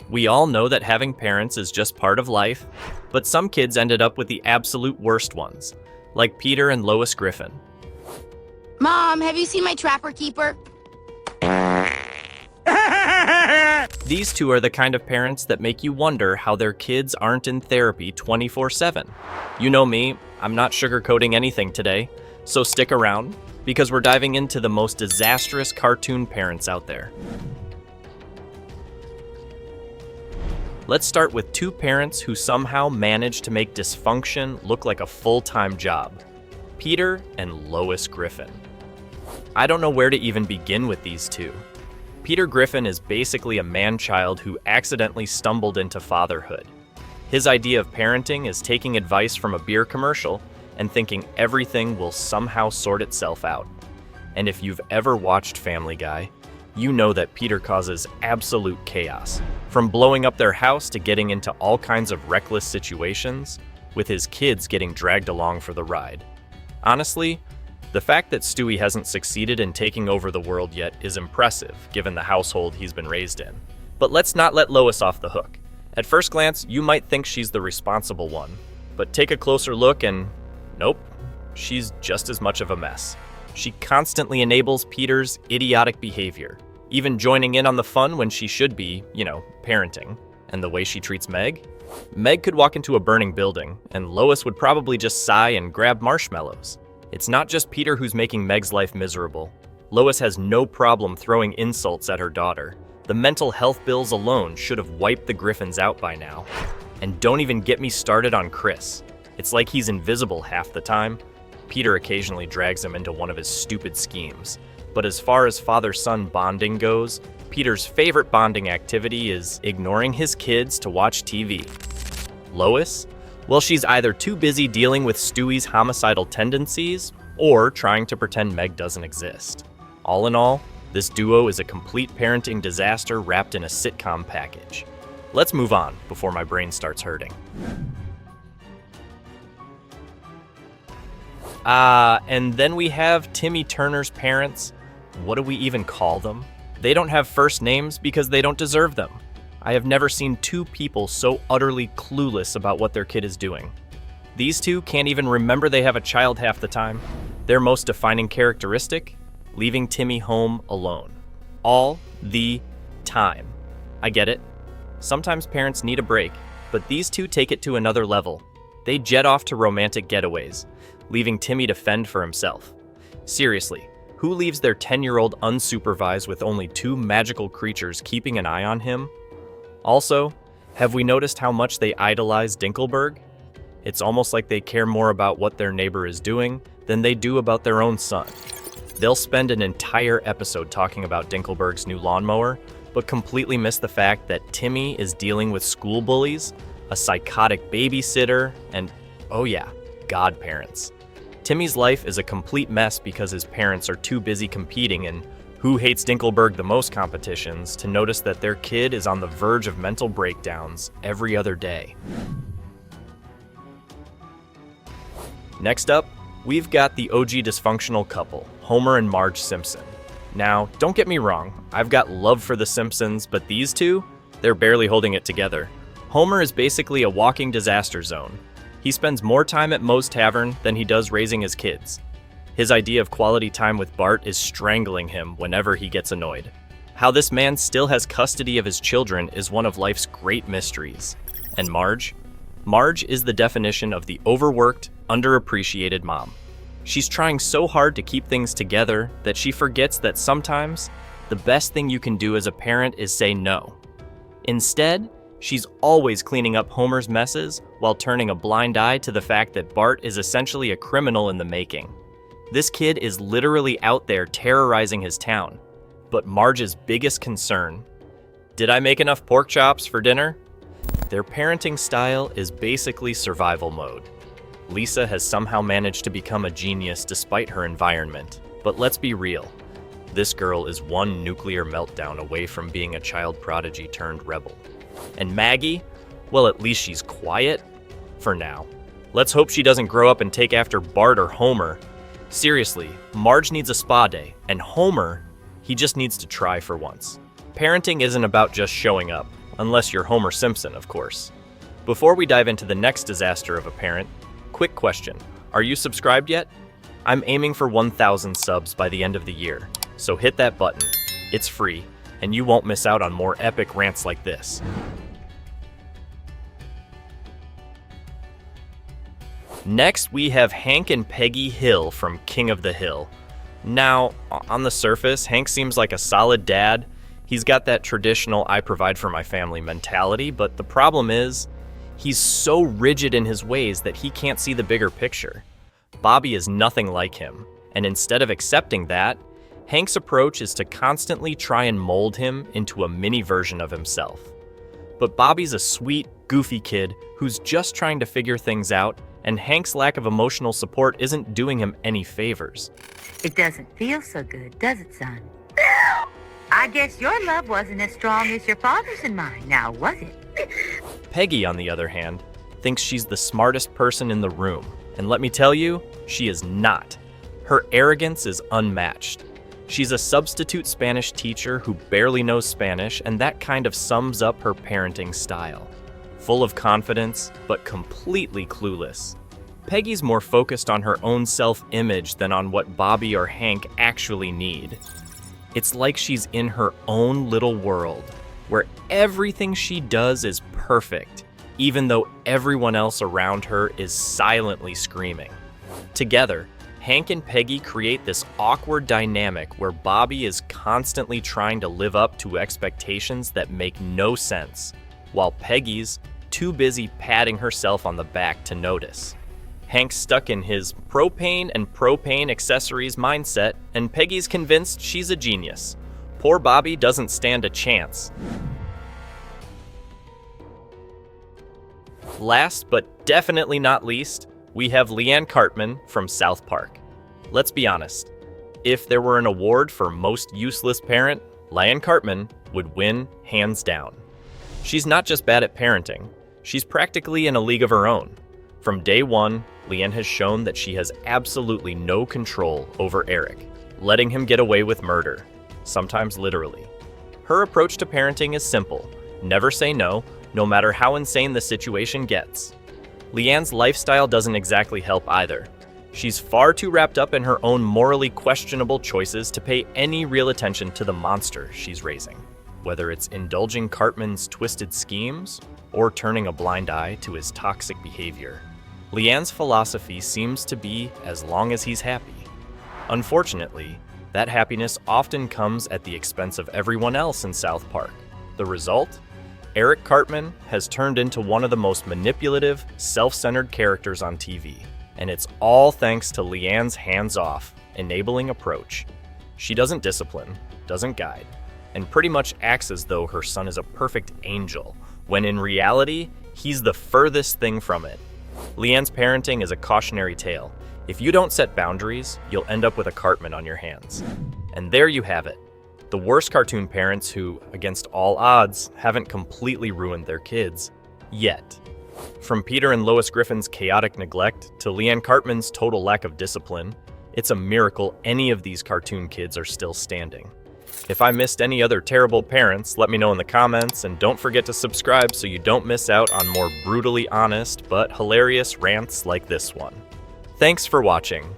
We all know that having parents is just part of life, but some kids ended up with the absolute worst ones, like Peter and Lois Griffin. Mom, have you seen my trapper keeper? These two are the kind of parents that make you wonder how their kids aren't in therapy 24/7. You know me, I'm not sugarcoating anything today, so stick around, because we're diving into the most disastrous cartoon parents out there. Let's start with two parents who somehow managed to make dysfunction look like a full-time job. Peter and Lois Griffin. I don't know where to even begin with these two. Peter Griffin is basically a man-child who accidentally stumbled into fatherhood. His idea of parenting is taking advice from a beer commercial and thinking everything will somehow sort itself out. And if you've ever watched Family Guy, you know that Peter causes absolute chaos, from blowing up their house to getting into all kinds of reckless situations, with his kids getting dragged along for the ride. Honestly, the fact that Stewie hasn't succeeded in taking over the world yet is impressive, given the household he's been raised in. But let's not let Lois off the hook. At first glance, you might think she's the responsible one, but take a closer look and nope, she's just as much of a mess. She constantly enables Peter's idiotic behavior, even joining in on the fun when she should be, parenting. And the way she treats Meg? Meg could walk into a burning building, and Lois would probably just sigh and grab marshmallows. It's not just Peter who's making Meg's life miserable. Lois has no problem throwing insults at her daughter. The mental health bills alone should have wiped the Griffins out by now. And don't even get me started on Chris. It's like he's invisible half the time. Peter occasionally drags him into one of his stupid schemes. But as far as father-son bonding goes, Peter's favorite bonding activity is ignoring his kids to watch TV. Lois? Well, she's either too busy dealing with Stewie's homicidal tendencies or trying to pretend Meg doesn't exist. All in all, this duo is a complete parenting disaster wrapped in a sitcom package. Let's move on before my brain starts hurting. And then we have Timmy Turner's parents. What do we even call them? They don't have first names because they don't deserve them. I have never seen two people so utterly clueless about what their kid is doing. These two can't even remember they have a child half the time. Their most defining characteristic? Leaving Timmy home alone. All the time. I get it. Sometimes parents need a break, but these two take it to another level. They jet off to romantic getaways, leaving Timmy to fend for himself. Seriously, who leaves their 10-year-old unsupervised with only two magical creatures keeping an eye on him? Also, have we noticed how much they idolize Dinkelberg? It's almost like they care more about what their neighbor is doing than they do about their own son. They'll spend an entire episode talking about Dinkelberg's new lawnmower, but completely miss the fact that Timmy is dealing with school bullies, a psychotic babysitter, and, oh yeah, godparents. Timmy's life is a complete mess because his parents are too busy competing in who hates Dinkelberg the most competitions to notice that their kid is on the verge of mental breakdowns every other day. Next up, we've got the OG dysfunctional couple, Homer and Marge Simpson. Now, don't get me wrong, I've got love for the Simpsons, but these two, they're barely holding it together. Homer is basically a walking disaster zone. He spends more time at Moe's Tavern than he does raising his kids. His idea of quality time with Bart is strangling him whenever he gets annoyed. How this man still has custody of his children is one of life's great mysteries. And Marge? Marge is the definition of the overworked, underappreciated mom. She's trying so hard to keep things together that she forgets that sometimes the best thing you can do as a parent is say no. Instead, she's always cleaning up Homer's messes while turning a blind eye to the fact that Bart is essentially a criminal in the making. This kid is literally out there terrorizing his town. But Marge's biggest concern, did I make enough pork chops for dinner? Their parenting style is basically survival mode. Lisa has somehow managed to become a genius despite her environment. But let's be real, this girl is one nuclear meltdown away from being a child prodigy turned rebel. And Maggie? Well, at least she's quiet. For now. Let's hope she doesn't grow up and take after Bart or Homer. Seriously, Marge needs a spa day, and Homer, he just needs to try for once. Parenting isn't about just showing up, Unless you're Homer Simpson, of course. Before we dive into the next disaster of a parent, quick question. Are you subscribed yet? I'm aiming for 1,000 subs by the end of the year, so hit that button. It's free, and you won't miss out on more epic rants like this. Next, we have Hank and Peggy Hill from King of the Hill. Now, on the surface, Hank seems like a solid dad. He's got that traditional I provide for my family mentality, but the problem is, he's so rigid in his ways that he can't see the bigger picture. Bobby is nothing like him, and instead of accepting that, Hank's approach is to constantly try and mold him into a mini version of himself. But Bobby's a sweet, goofy kid who's just trying to figure things out, and Hank's lack of emotional support isn't doing him any favors. It doesn't feel so good, does it, son? I guess your love wasn't as strong as your father's and mine, now was it? Peggy, on the other hand, thinks she's the smartest person in the room, and let me tell you, she is not. Her arrogance is unmatched. She's a substitute Spanish teacher who barely knows Spanish, and that kind of sums up her parenting style. Full of confidence, but completely clueless. Peggy's more focused on her own self-image than on what Bobby or Hank actually need. It's like she's in her own little world, where everything she does is perfect, even though everyone else around her is silently screaming. Together, Hank and Peggy create this awkward dynamic where Bobby is constantly trying to live up to expectations that make no sense, while Peggy's too busy patting herself on the back to notice. Hank's stuck in his propane and propane accessories mindset, and Peggy's convinced she's a genius. Poor Bobby doesn't stand a chance. Last but definitely not least, we have Leanne Cartman from South Park. Let's be honest, if there were an award for most useless parent, Leanne Cartman would win hands down. She's not just bad at parenting, she's practically in a league of her own. From day one, Leanne has shown that she has absolutely no control over Eric, letting him get away with murder, sometimes literally. Her approach to parenting is simple: never say no, no matter how insane the situation gets. Leanne's lifestyle doesn't exactly help either. She's far too wrapped up in her own morally questionable choices to pay any real attention to the monster she's raising, whether it's indulging Cartman's twisted schemes or turning a blind eye to his toxic behavior. Leanne's philosophy seems to be as long as he's happy. Unfortunately, that happiness often comes at the expense of everyone else in South Park. The result? Eric Cartman has turned into one of the most manipulative, self-centered characters on TV. And it's all thanks to Leanne's hands-off, enabling approach. She doesn't discipline, doesn't guide, and pretty much acts as though her son is a perfect angel, when in reality, he's the furthest thing from it. Leanne's parenting is a cautionary tale. If you don't set boundaries, you'll end up with a Cartman on your hands. And there you have it. The worst cartoon parents who, against all odds, haven't completely ruined their kids. Yet. From Peter and Lois Griffin's chaotic neglect to Leanne Cartman's total lack of discipline, it's a miracle any of these cartoon kids are still standing. If I missed any other terrible parents, let me know in the comments, and don't forget to subscribe so you don't miss out on more brutally honest but hilarious rants like this one. Thanks for watching.